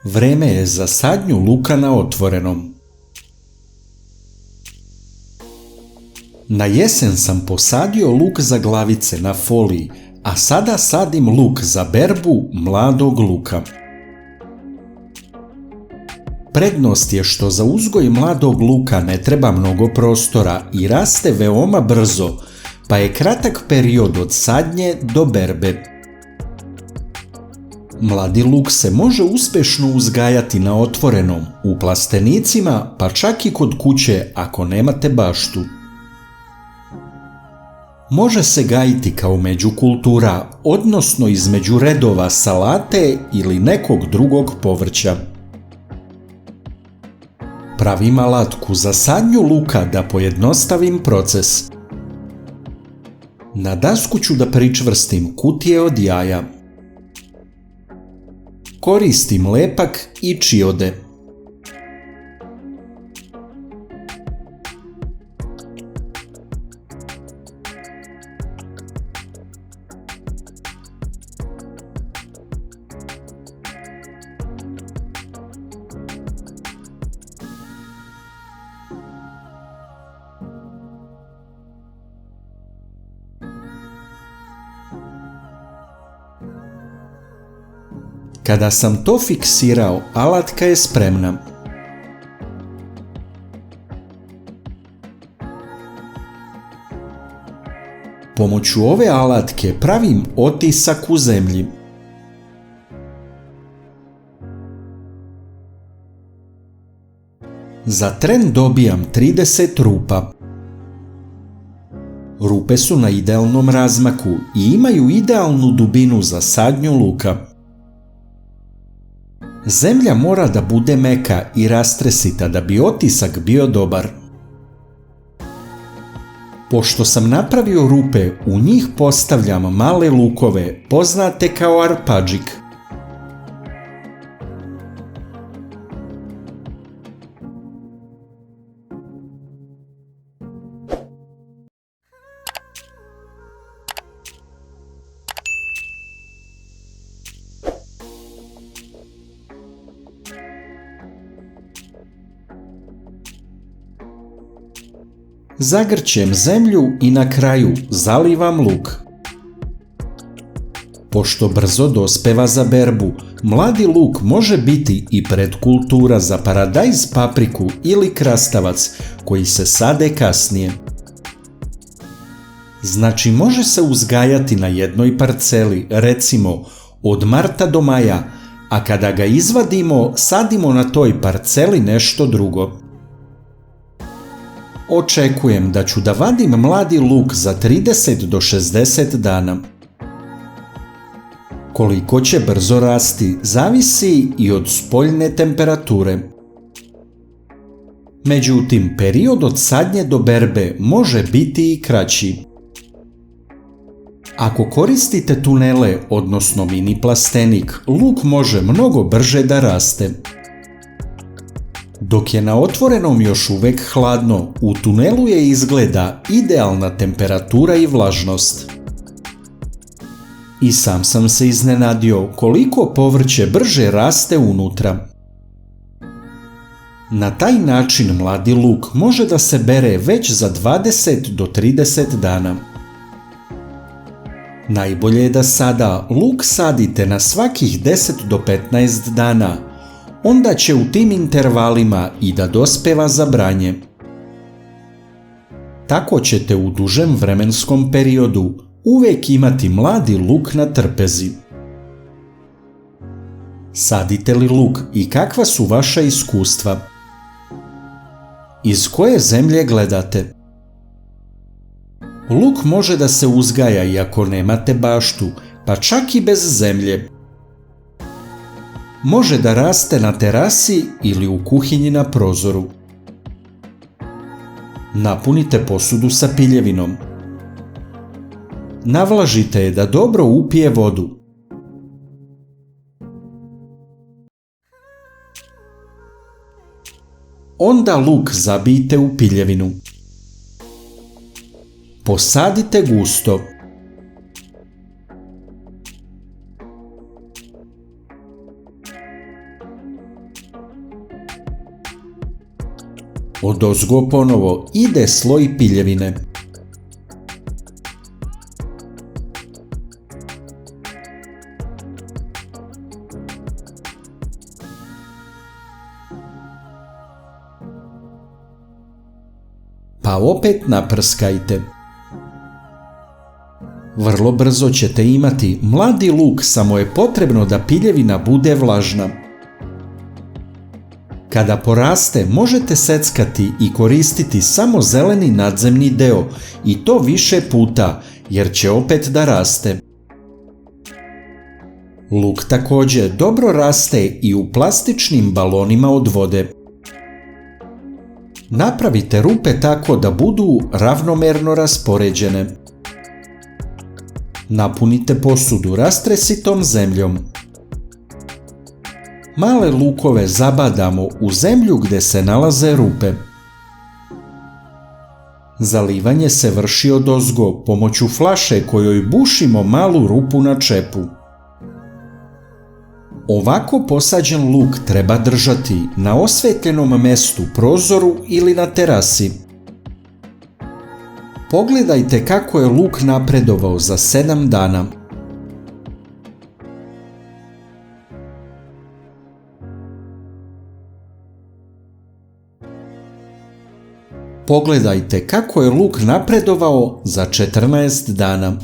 Vreme je za sadnju luka na otvorenom. Na jesen sam posadio luk za glavice na foliji, a sada sadim luk za berbu mladog luka. Prednost je što za uzgoj mladog luka ne treba mnogo prostora i raste veoma brzo, pa je kratak period od sadnje do berbe. Mladi luk se može uspješno uzgajati na otvorenom, u plastenicima, pa čak i kod kuće ako nemate baštu. Može se gajiti kao međukultura, odnosno između redova salate ili nekog drugog povrća. Pravim alatku za sadnju luka da pojednostavim proces. Na dasku ću da pričvrstim kutije od jaja. Koristim lepak i čiode. Kada sam to fiksirao, alatka je spremna. Pomoću ove alatke pravim otisak u zemlji. Za tren dobijam 30 rupa. Rupe su na idealnom razmaku i imaju idealnu dubinu za sadnju luka. Zemlja mora da bude meka i rastresita da bi otisak bio dobar. Pošto sam napravio rupe, u njih postavljam male lukove, poznate kao arpadžik. Zagrćem zemlju i na kraju zalivam luk. Pošto brzo dospeva za berbu, mladi luk može biti i predkultura za paradajz, papriku ili krastavac koji se sade kasnije. Znači može se uzgajati na jednoj parceli, recimo od marta do maja, a kada ga izvadimo, sadimo na toj parceli nešto drugo. Očekujem da ću da vadim mladi luk za 30 do 60 dana. Koliko će brzo rasti, zavisi i od spoljne temperature. Međutim, period od sadnje do berbe može biti i kraći. Ako koristite tunele, odnosno mini plastenik, luk može mnogo brže da raste. Dok je na otvorenom još uvek hladno, u tunelu je izgleda idealna temperatura i vlažnost. I sam se iznenadio koliko povrće brže raste unutra. Na taj način mladi luk može da se bere već za 20 do 30 dana. Najbolje je da sada luk sadite na svakih 10 do 15 dana, onda će u tim intervalima i da dospeva za branje. Tako ćete u dužem vremenskom periodu uvek imati mladi luk na trpezi. Sadite li luk i kakva su vaša iskustva? Iz koje zemlje gledate? Luk može da se uzgaja i ako nemate baštu, pa čak i bez zemlje. Može da raste na terasi ili u kuhinji na prozoru. Napunite posudu sa piljevinom. Navlažite je da dobro upije vodu. Onda luk zabijte u piljevinu. Posadite gusto. Odozgo ponovo ide sloj piljevine. Pa opet naprskajte. Vrlo brzo ćete imati mladi luk, samo je potrebno da piljevina bude vlažna. Kada poraste, možete seckati i koristiti samo zeleni nadzemni deo, i to više puta, jer će opet da raste. Luk također dobro raste i u plastičnim balonima od vode. Napravite rupe tako da budu ravnomerno raspoređene. Napunite posudu rastresitom zemljom. Male lukove zabadamo u zemlju gdje se nalaze rupe. Zalivanje se vrši odozgo pomoću flaše kojoj bušimo malu rupu na čepu. Ovako posađen luk treba držati na osvetljenom mjestu, prozoru ili na terasi. Pogledajte kako je luk napredovao za 7 dana. Pogledajte kako je luk napredovao za 14 dana.